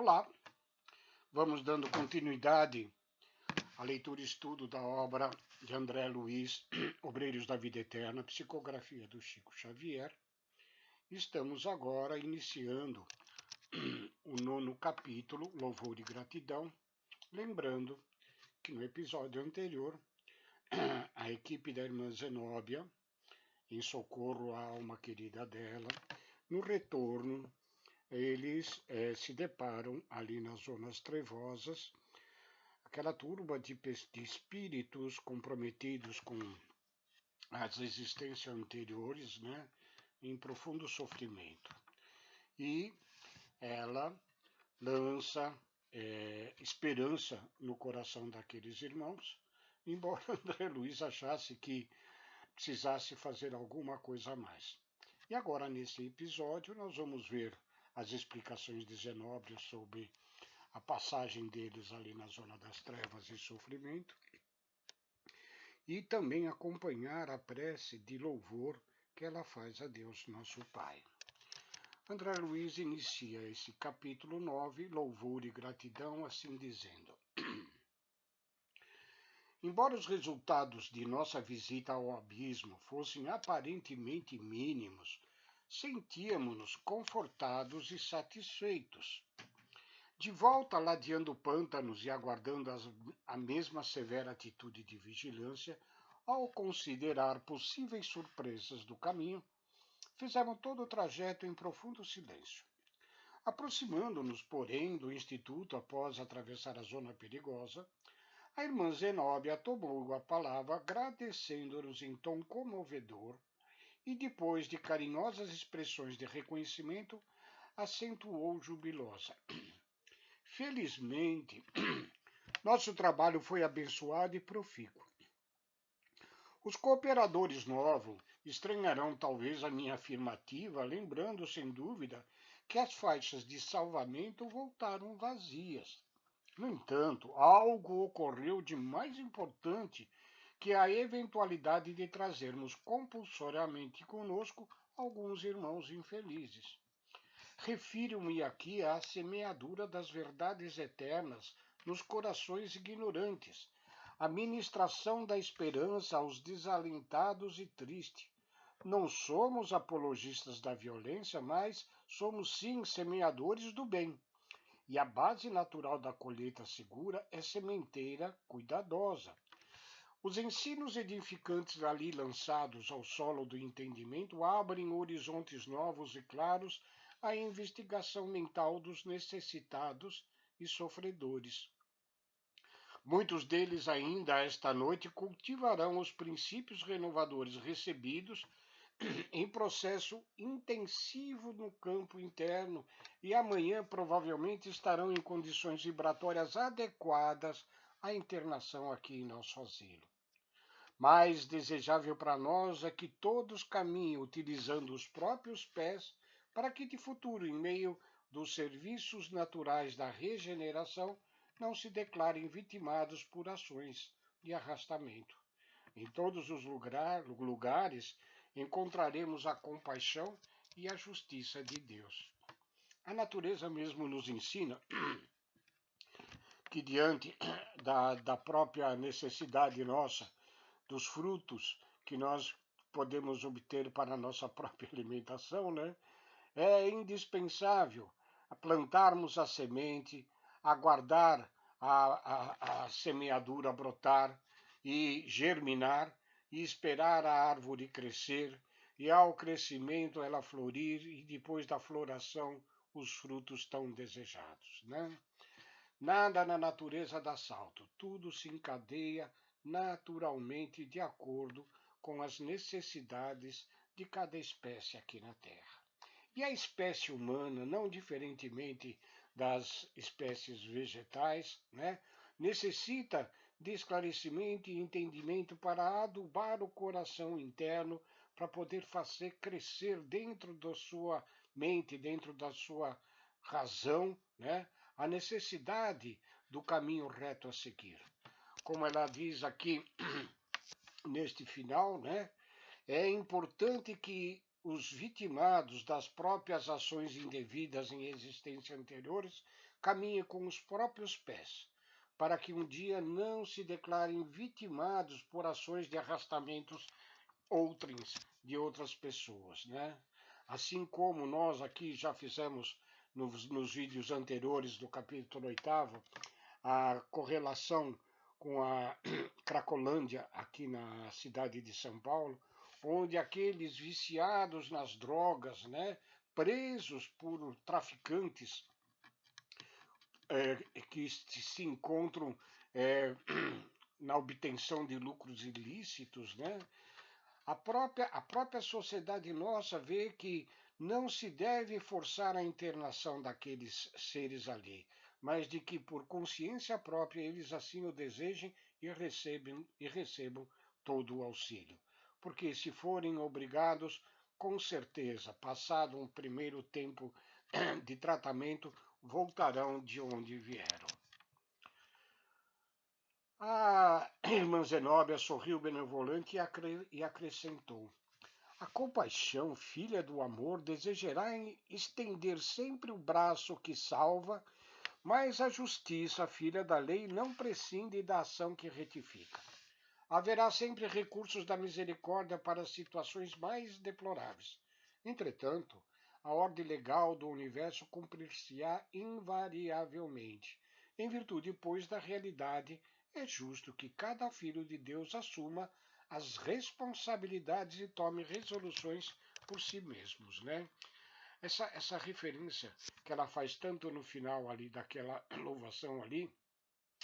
Olá, vamos dando continuidade à leitura e estudo da obra de André Luiz, Obreiros da Vida Eterna, psicografia do Chico Xavier. Estamos agora iniciando o 9º capítulo, Louvor e Gratidão, lembrando que no episódio anterior, a equipe da irmã Zenóbia, em socorro a uma querida dela, no retorno, eles se deparam ali nas zonas trevosas, aquela turba de espíritos comprometidos com as existências anteriores, né, em profundo sofrimento. E ela lança esperança no coração daqueles irmãos, embora André Luiz achasse que precisasse fazer alguma coisa a mais. E agora, nesse episódio, nós vamos ver as explicações de Zenóbio sobre a passagem deles ali na zona das trevas e sofrimento, e também acompanhar a prece de louvor que ela faz a Deus nosso Pai. André Luiz inicia esse capítulo 9, Louvor e Gratidão, assim dizendo: Embora os resultados de nossa visita ao abismo fossem aparentemente mínimos, sentíamos-nos confortados e satisfeitos. De volta ladeando pântanos e aguardando a mesma severa atitude de vigilância, ao considerar possíveis surpresas do caminho, fizemos todo o trajeto em profundo silêncio. Aproximando-nos, porém, do Instituto após atravessar a zona perigosa, a irmã Zenóbia tomou a palavra agradecendo-nos em tom comovedor e, depois de carinhosas expressões de reconhecimento, acentuou jubilosa: Felizmente, nosso trabalho foi abençoado e profícuo. Os cooperadores novos estranharão talvez a minha afirmativa, lembrando, sem dúvida, que as faixas de salvamento voltaram vazias. No entanto, algo ocorreu de mais importante que a eventualidade de trazermos compulsoriamente conosco alguns irmãos infelizes. Refiro-me aqui à semeadura das verdades eternas nos corações ignorantes, a ministração da esperança aos desalentados e tristes. Não somos apologistas da violência, mas somos sim semeadores do bem. E a base natural da colheita segura é sementeira cuidadosa. Os ensinos edificantes ali lançados ao solo do entendimento abrem horizontes novos e claros à investigação mental dos necessitados e sofredores. Muitos deles ainda esta noite cultivarão os princípios renovadores recebidos em processo intensivo no campo interno e amanhã provavelmente estarão em condições vibratórias adequadas à internação aqui em nosso asilo. Mais desejável para nós é que todos caminhem utilizando os próprios pés para que de futuro, em meio dos serviços naturais da regeneração, não se declarem vitimados por ações de arrastamento. Em todos os lugares encontraremos a compaixão e a justiça de Deus. A natureza mesmo nos ensina que diante da própria necessidade nossa, dos frutos que nós podemos obter para a nossa própria alimentação, né, é indispensável plantarmos a semente, aguardar a semeadura brotar e germinar e esperar a árvore crescer e ao crescimento ela florir e depois da floração os frutos tão desejados, né? Nada na natureza dá salto, tudo se encadeia naturalmente de acordo com as necessidades de cada espécie aqui na Terra. E a espécie humana, não diferentemente das espécies vegetais, né, necessita de esclarecimento e entendimento para adubar o coração interno, para poder fazer crescer dentro da sua mente, dentro da sua razão, né, a necessidade do caminho reto a seguir. Como ela diz aqui neste final, né, é importante que os vitimados das próprias ações indevidas em existências anteriores caminhem com os próprios pés, para que um dia não se declarem vitimados por ações de arrastamentos outrens de outras pessoas, né? Assim como nós aqui já fizemos nos vídeos anteriores do capítulo 8º, a correlação com a Cracolândia aqui na cidade de São Paulo, onde aqueles viciados nas drogas, né, presos por traficantes que se encontram na obtenção de lucros ilícitos, né? A própria sociedade nossa vê que não se deve forçar a internação daqueles seres ali, mas de que por consciência própria eles assim o desejem e recebam todo o auxílio. Porque se forem obrigados, com certeza, passado um primeiro tempo de tratamento, voltarão de onde vieram. A irmã Zenóbia sorriu benevolente e acrescentou: a compaixão, filha do amor, desejará estender sempre o braço que salva, mas a justiça, filha da lei, não prescinde da ação que retifica. Haverá sempre recursos da misericórdia para as situações mais deploráveis. Entretanto, a ordem legal do universo cumprir-se-á invariavelmente. Em virtude, pois, da realidade, é justo que cada filho de Deus assuma as responsabilidades e tome resoluções por si mesmos, né? Essa referência que ela faz tanto no final ali daquela louvação ali,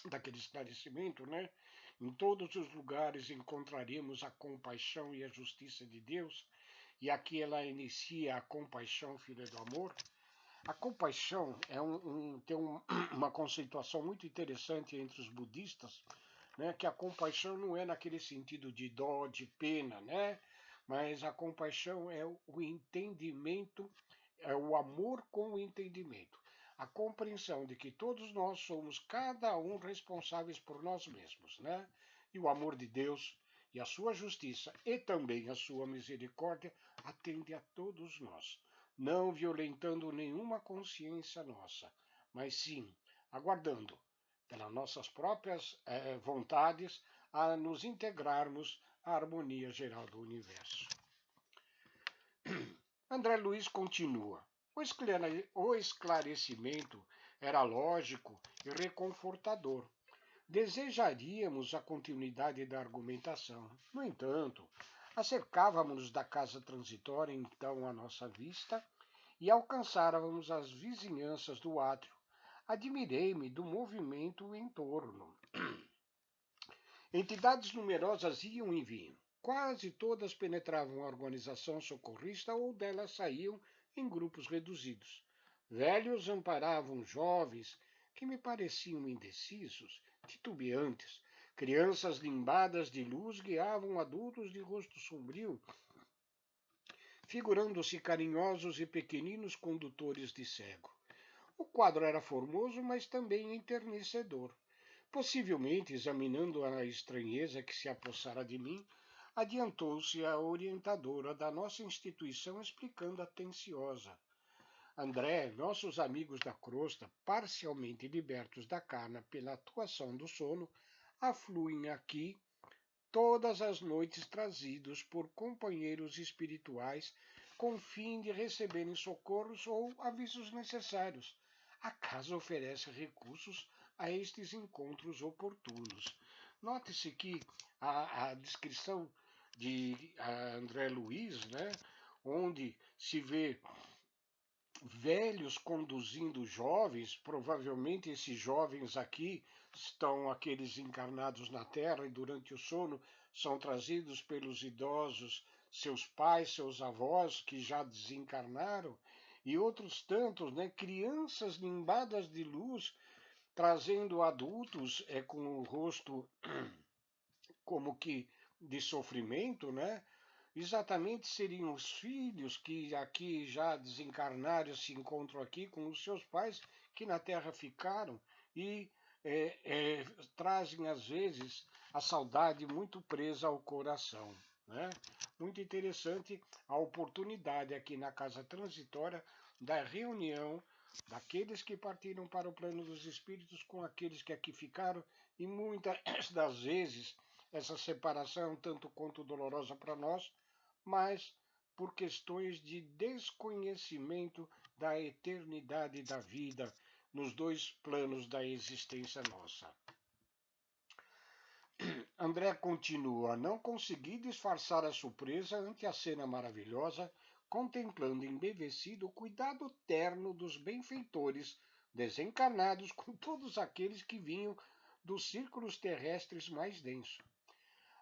daquele esclarecimento, né? Em todos os lugares encontraremos a compaixão e a justiça de Deus, e aqui ela inicia a compaixão, filha do amor. A compaixão tem uma conceituação muito interessante entre os budistas, né? Que a compaixão não é naquele sentido de dó, de pena, né? Mas a compaixão é o entendimento, é o amor com o entendimento. A compreensão de que todos nós somos cada um responsáveis por nós mesmos, né? E o amor de Deus e a sua justiça e também a sua misericórdia atende a todos nós, não violentando nenhuma consciência nossa, mas sim aguardando pelas nossas próprias vontades a nos integrarmos à harmonia geral do universo. André Luiz continua. O esclarecimento era lógico e reconfortador. Desejaríamos a continuidade da argumentação. No entanto, acercávamos da casa transitória então à nossa vista e alcançávamos as vizinhanças do átrio. Admirei-me do movimento em torno. Entidades numerosas iam e vinham. Quase todas penetravam a organização socorrista ou delas saíam em grupos reduzidos. Velhos amparavam jovens que me pareciam indecisos, titubeantes. Crianças limbadas de luz guiavam adultos de rosto sombrio, figurando-se carinhosos e pequeninos condutores de cego. O quadro era formoso, mas também enternecedor. Possivelmente, examinando a estranheza que se apossara de mim, adiantou-se a orientadora da nossa instituição explicando atenciosa. André, nossos amigos da crosta, parcialmente libertos da carne pela atuação do sono, afluem aqui todas as noites trazidos por companheiros espirituais com fim de receberem socorros ou avisos necessários. A casa oferece recursos a estes encontros oportunos. Note-se que a descrição de André Luiz, né, onde se vê velhos conduzindo jovens, provavelmente esses jovens aqui estão aqueles encarnados na Terra e durante o sono são trazidos pelos idosos, seus pais, seus avós que já desencarnaram, e outros tantos, né, crianças limbadas de luz, trazendo adultos com o rosto como que de sofrimento, né? Exatamente seriam os filhos que aqui já desencarnaram, se encontram aqui com os seus pais que na Terra ficaram e trazem às vezes a saudade muito presa ao coração. né? Muito interessante a oportunidade aqui na casa transitória da reunião daqueles que partiram para o plano dos espíritos com aqueles que aqui ficaram, e muitas das vezes essa separação é tanto quanto dolorosa para nós, mas por questões de desconhecimento da eternidade da vida nos dois planos da existência nossa. André continua: não consegui disfarçar a surpresa ante a cena maravilhosa, contemplando embevecido o cuidado terno dos benfeitores desencarnados com todos aqueles que vinham dos círculos terrestres mais densos.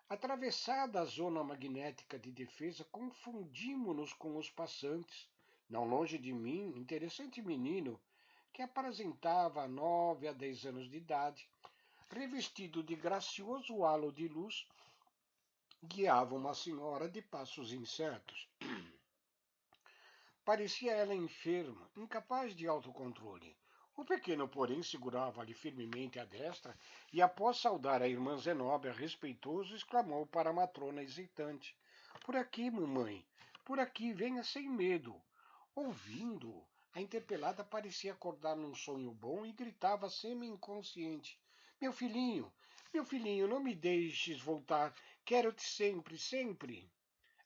Atravessada a zona magnética de defesa, confundimos-nos com os passantes. Não longe de mim, interessante menino, que apresentava 9 a 10 anos de idade, revestido de gracioso halo de luz, guiava uma senhora de passos incertos. Parecia ela enferma, incapaz de autocontrole. O pequeno, porém, segurava-lhe firmemente a destra e, após saudar a irmã Zenóbia respeitoso, exclamou para a matrona hesitante: por aqui, mamãe, por aqui, venha sem medo. Ouvindo, a interpelada parecia acordar num sonho bom e gritava semi-inconsciente: meu filhinho, não me deixes voltar, quero-te sempre, sempre.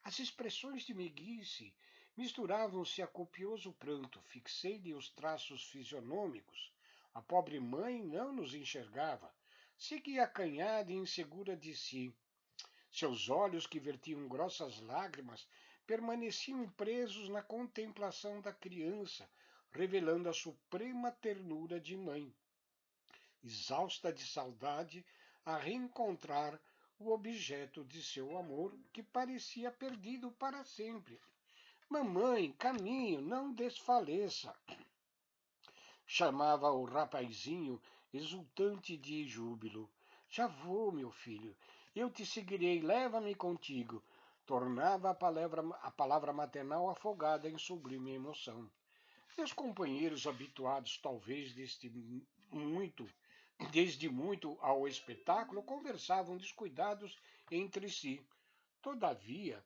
As expressões de meiguice misturavam-se a copioso pranto. Fixei-lhe os traços fisionômicos. A pobre mãe não nos enxergava. Seguia acanhada e insegura de si. Seus olhos, que vertiam grossas lágrimas, permaneciam presos na contemplação da criança, revelando a suprema ternura de mãe. Exausta de saudade, a reencontrar o objeto de seu amor, que parecia perdido para sempre. Mamãe, caminho, não desfaleça, chamava o rapazinho, exultante de júbilo. Já vou, meu filho, eu te seguirei, leva-me contigo. Tornava a palavra maternal afogada em sublime emoção. Meus companheiros, habituados talvez desde muito ao espetáculo, conversavam descuidados entre si. Todavia,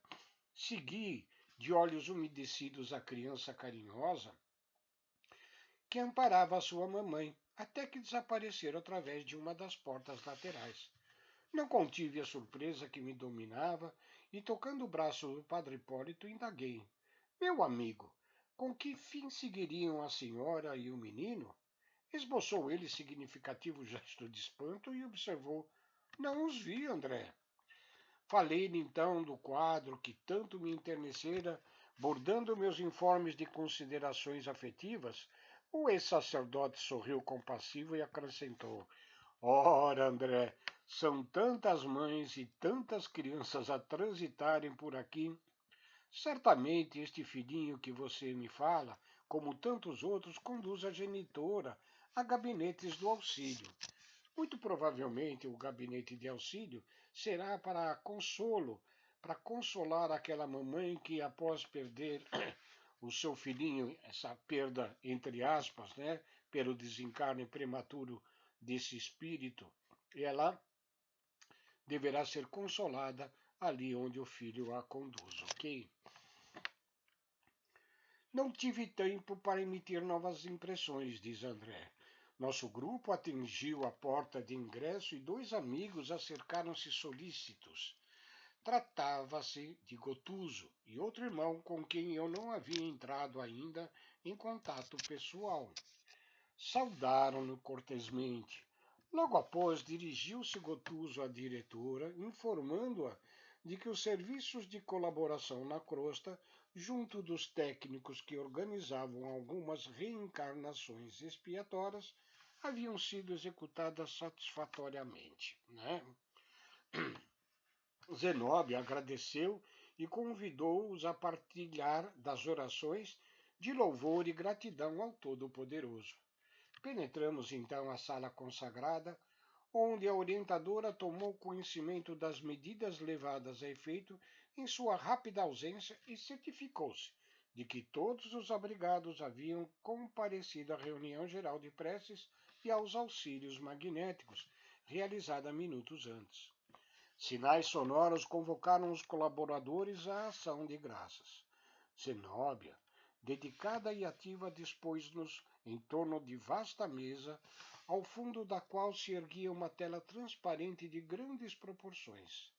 segui de olhos umedecidos a criança carinhosa que amparava a sua mamãe, até que desapareceram através de uma das portas laterais. Não contive a surpresa que me dominava e, tocando o braço do padre Hipólito, indaguei: meu amigo, com que fim seguiriam a senhora e o menino? Esboçou ele significativo gesto de espanto e observou: não os vi, André. Falei-lhe então do quadro que tanto me enternecera, bordando meus informes de considerações afetivas. O ex-sacerdote sorriu compassivo e acrescentou: ora, André, são tantas mães e tantas crianças a transitarem por aqui. Certamente este filhinho que você me fala, como tantos outros, conduz a genitora a gabinetes do auxílio. Muito provavelmente o gabinete de auxílio será para consolo, para consolar aquela mamãe que, após perder o seu filhinho, essa perda entre aspas, né, pelo desencarne prematuro desse espírito, ela deverá ser consolada ali onde o filho a conduz, ok? Não tive tempo para emitir novas impressões, diz André. Nosso grupo atingiu a porta de ingresso e 2 amigos acercaram-se solícitos. Tratava-se de Gotuso e outro irmão com quem eu não havia entrado ainda em contato pessoal. Saudaram-no cortesmente. Logo após, dirigiu-se Gotuso à diretora, informando-a de que os serviços de colaboração na crosta, junto dos técnicos que organizavam algumas reencarnações expiatórias, haviam sido executadas satisfatoriamente. Né? Zenóbia agradeceu e convidou-os a partilhar das orações de louvor e gratidão ao Todo-Poderoso. Penetramos então a sala consagrada, onde a orientadora tomou conhecimento das medidas levadas a efeito em sua rápida ausência e certificou-se de que todos os abrigados haviam comparecido à reunião geral de preces e aos auxílios magnéticos, realizada minutos antes. Sinais sonoros convocaram os colaboradores à ação de graças. Zenóbia, dedicada e ativa, dispôs-nos em torno de vasta mesa, ao fundo da qual se erguia uma tela transparente de grandes proporções.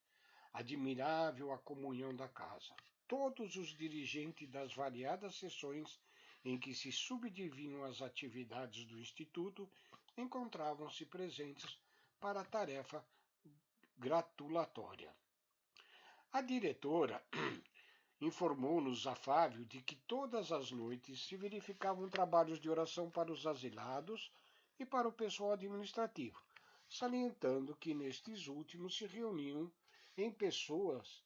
Admirável a comunhão da casa. Todos os dirigentes das variadas sessões em que se subdiviam as atividades do Instituto encontravam-se presentes para a tarefa gratulatória. A diretora informou-nos afável de que todas as noites se verificavam trabalhos de oração para os asilados e para o pessoal administrativo, salientando que nestes últimos se reuniam em pessoas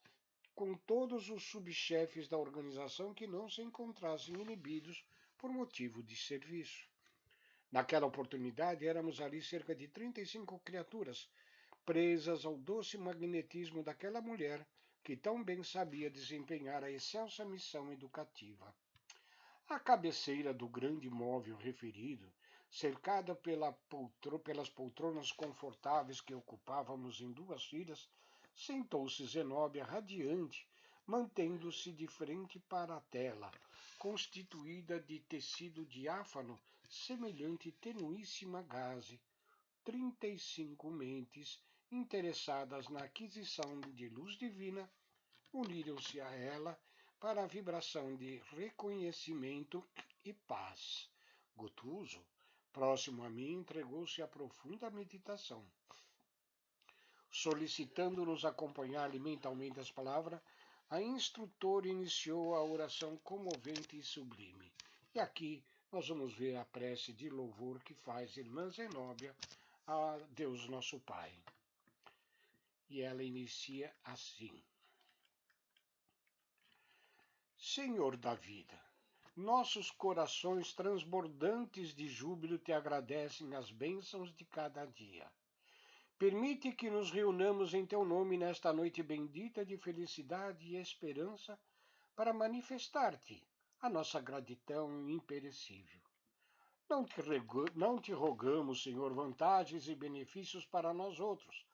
com todos os subchefes da organização que não se encontrassem inibidos por motivo de serviço. Naquela oportunidade, éramos ali cerca de 35 criaturas, presas ao doce magnetismo daquela mulher que tão bem sabia desempenhar a excelsa missão educativa. À cabeceira do grande móvel referido, cercada pelas poltronas confortáveis que ocupávamos em duas filas, sentou-se Zenóbia radiante, mantendo-se de frente para a tela, constituída de tecido diáfano semelhante tenuíssima gaze. 35 mentes interessadas na aquisição de luz divina uniram-se a ela para a vibração de reconhecimento e paz. Gotuso, próximo a mim, entregou-se a profunda meditação. Solicitando-nos acompanhar-lhe mentalmente as palavras, a instrutora iniciou a oração comovente e sublime. E aqui nós vamos ver a prece de louvor que faz irmã Zenóbia a Deus nosso Pai. E ela inicia assim: Senhor da vida, nossos corações transbordantes de júbilo te agradecem as bênçãos de cada dia. Permite que nos reunamos em teu nome nesta noite bendita de felicidade e esperança para manifestar-te a nossa gratidão imperecível. Não te rogamos, Senhor, vantagens e benefícios para nós outros,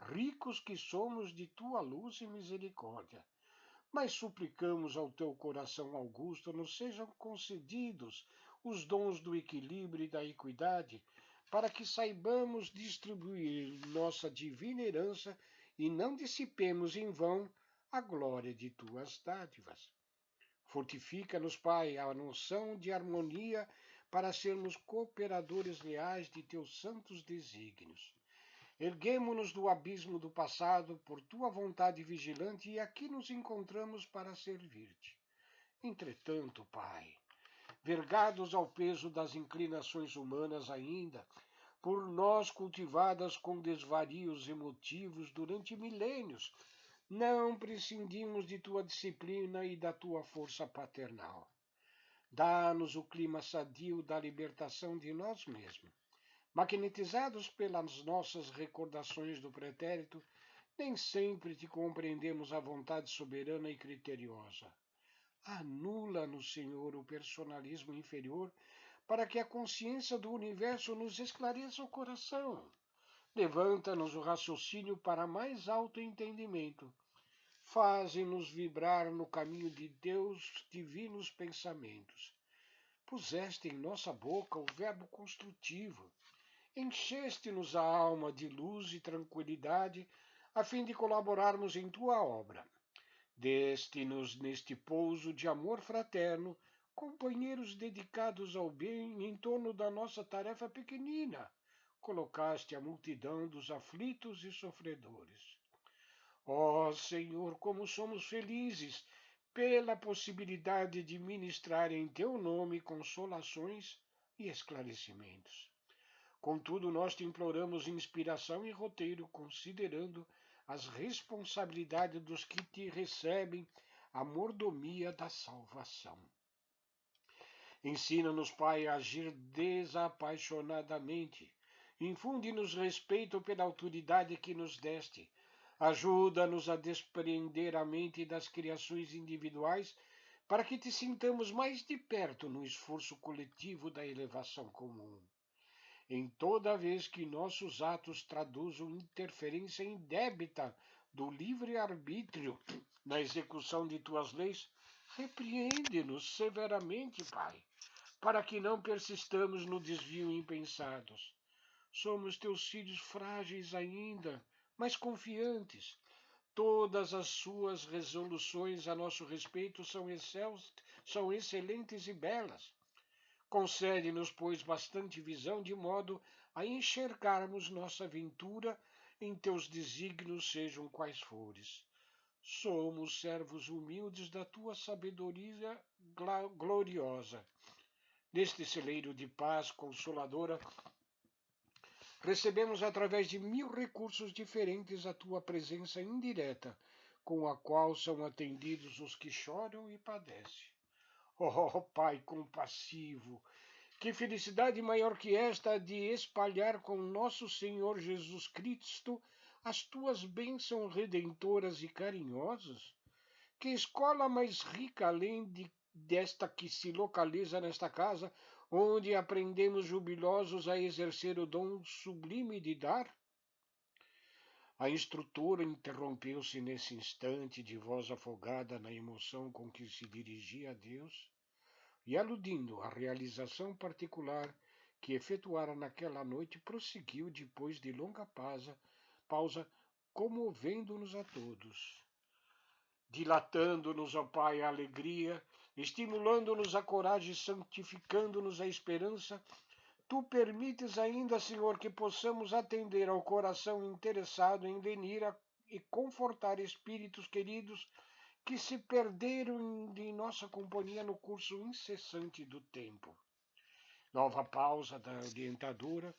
ricos que somos de tua luz e misericórdia, mas suplicamos ao teu coração augusto nos sejam concedidos os dons do equilíbrio e da equidade, para que saibamos distribuir nossa divina herança e não dissipemos em vão a glória de tuas dádivas. Fortifica-nos, Pai, a noção de harmonia para sermos cooperadores leais de teus santos desígnios. Erguemo-nos do abismo do passado por tua vontade vigilante e aqui nos encontramos para servir-te. Entretanto, Pai, vergados ao peso das inclinações humanas ainda, por nós cultivadas com desvarios emotivos durante milênios, não prescindimos de tua disciplina e da tua força paternal. Dá-nos o clima sadio da libertação de nós mesmos. Magnetizados pelas nossas recordações do pretérito, nem sempre te compreendemos a vontade soberana e criteriosa. Anula-nos, Senhor, o personalismo inferior, para que a consciência do universo nos esclareça o coração. Levanta-nos o raciocínio para mais alto entendimento. Faze-nos vibrar no caminho de Deus divinos pensamentos. Puseste em nossa boca o verbo construtivo. Encheste-nos a alma de luz e tranquilidade, a fim de colaborarmos em tua obra. Deste-nos neste pouso de amor fraterno, companheiros dedicados ao bem em torno da nossa tarefa pequenina. Colocaste a multidão dos aflitos e sofredores. Ó Senhor, como somos felizes pela possibilidade de ministrar em teu nome consolações e esclarecimentos. Contudo, nós te imploramos inspiração e roteiro, considerando as responsabilidades dos que te recebem a mordomia da salvação. Ensina-nos, Pai, a agir desapaixonadamente. Infunde-nos respeito pela autoridade que nos deste. Ajuda-nos a desprender a mente das criações individuais para que te sintamos mais de perto no esforço coletivo da elevação comum. Em toda vez que nossos atos traduzam interferência indébita do livre-arbítrio na execução de tuas leis, repreende-nos severamente, Pai, para que não persistamos no desvio impensados. Somos teus filhos frágeis ainda, mas confiantes. Todas as suas resoluções a nosso respeito são excelentes e belas. Concede-nos, pois, bastante visão, de modo a enxergarmos nossa ventura em teus desígnios, sejam quais fores. Somos servos humildes da tua sabedoria gloriosa. Neste celeiro de paz consoladora, recebemos através de 1000 recursos diferentes a tua presença indireta, com a qual são atendidos os que choram e padecem. Oh, Pai compassivo, que felicidade maior que esta de espalhar com nosso Senhor Jesus Cristo as tuas bênçãos redentoras e carinhosas? Que escola mais rica além desta que se localiza nesta casa, onde aprendemos jubilosos a exercer o dom sublime de dar? A instrutora interrompeu-se nesse instante de voz afogada na emoção com que se dirigia a Deus, e aludindo à realização particular que efetuara naquela noite, prosseguiu depois de longa pausa, comovendo-nos a todos. Dilatando-nos, ó Pai, a alegria, estimulando-nos a coragem, santificando-nos a esperança, tu permites ainda, Senhor, que possamos atender ao coração interessado em lenir e confortar espíritos queridos que se perderam de nossa companhia no curso incessante do tempo. Nova pausa da orientadora,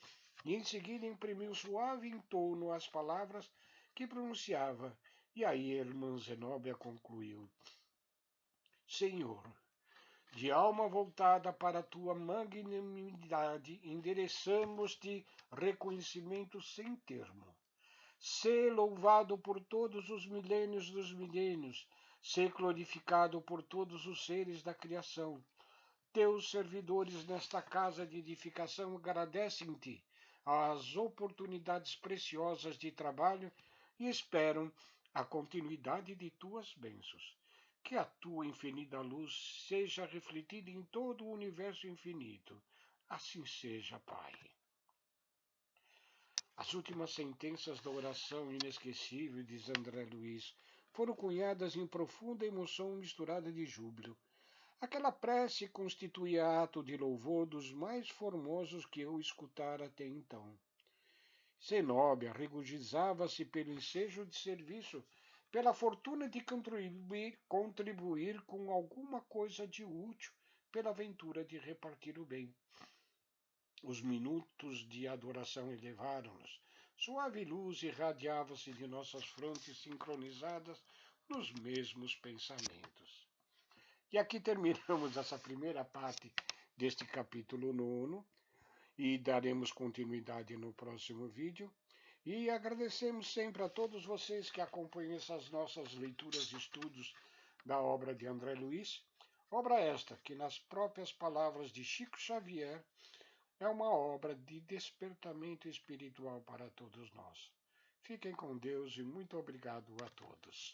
e em seguida imprimiu suave em tono as palavras que pronunciava, e aí a irmã Zenóbia concluiu: Senhor, de alma voltada para a tua magnanimidade, endereçamos-te reconhecimento sem termo. Sê louvado por todos os milênios dos milênios, sê glorificado por todos os seres da criação. Teus servidores nesta casa de edificação agradecem-te as oportunidades preciosas de trabalho e esperam a continuidade de tuas bênçãos. Que a tua infinita luz seja refletida em todo o universo infinito. Assim seja, Pai. As últimas sentenças da oração inesquecível de André Luiz foram cunhadas em profunda emoção misturada de júbilo. Aquela prece constituía ato de louvor dos mais formosos que eu escutara até então. Zenóbia regozijava-se pelo ensejo de serviço, pela fortuna de contribuir com alguma coisa de útil, pela ventura de repartir o bem. Os minutos de adoração elevaram-nos. Suave luz irradiava-se de nossas frontes sincronizadas nos mesmos pensamentos. E aqui terminamos essa primeira parte deste capítulo 9 e daremos continuidade no próximo vídeo. E agradecemos sempre a todos vocês que acompanham essas nossas leituras e estudos da obra de André Luiz. Obra esta que, nas próprias palavras de Chico Xavier, é uma obra de despertamento espiritual para todos nós. Fiquem com Deus e muito obrigado a todos.